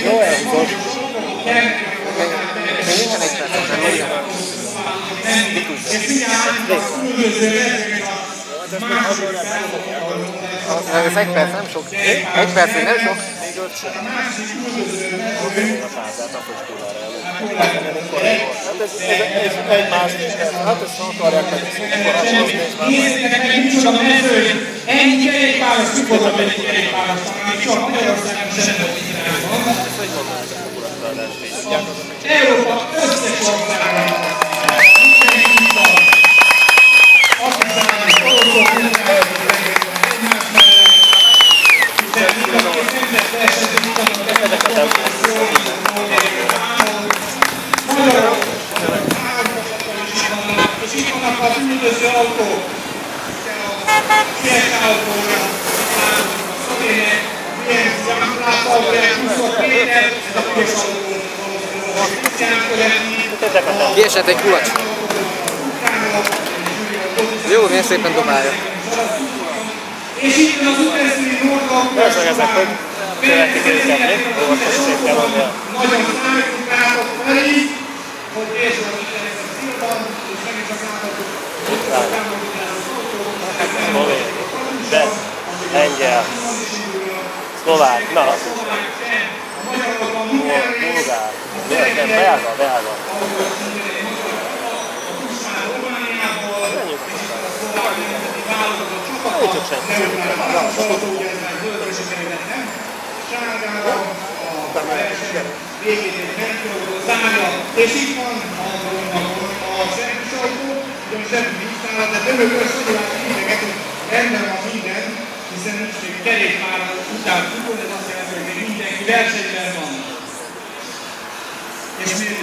Jó elhúzott. Még nincsen egy percet, nem mondjam. Ez egy perc nem sok. Egy perc még nem sok. Még 5 sem. A fázát a fostólára előtt. Hát ez egy másfél perc. Hát ezt akarják meg. Nézzétek meg, micsoda mezőny! Ennyi kerékpáros, mikor egy kerékpáros, ami csak Magyarországon sem volt világban. Európa összes országában. Azt hiszem, hogy oroszok munkálatot legyenek egymás mellett, hiszen mindannyian rendes versenyt mutatott ezeket a magyarok, és itt vannak az üldöző autók, ilyen autóra, a Szotének, ilyen zámpláttal, ilyen 20 méter, ez a piros autó. Kiesett egy kulacs. Jó, milyen szépen dobálja. És itt az utolsó Nordok. Persze ezek, hogy követik őket, mi? Óvatos szépen mondja. Nagyon számítunk rátok felé, hogy Bécsben ez a szilvan, és megint csak láthatok. Szlovén, de, lengyel, szlovák, na. Bulgár, nem, belga. Csak sem. És itt van a szervis autó, ugyanis nem tisztálat, de önök összeadják mindeket, hogy rendben van minden, hiszen nincs még kerékpár után futó, de azt jelenti, hogy mindenki versenyben van. És miért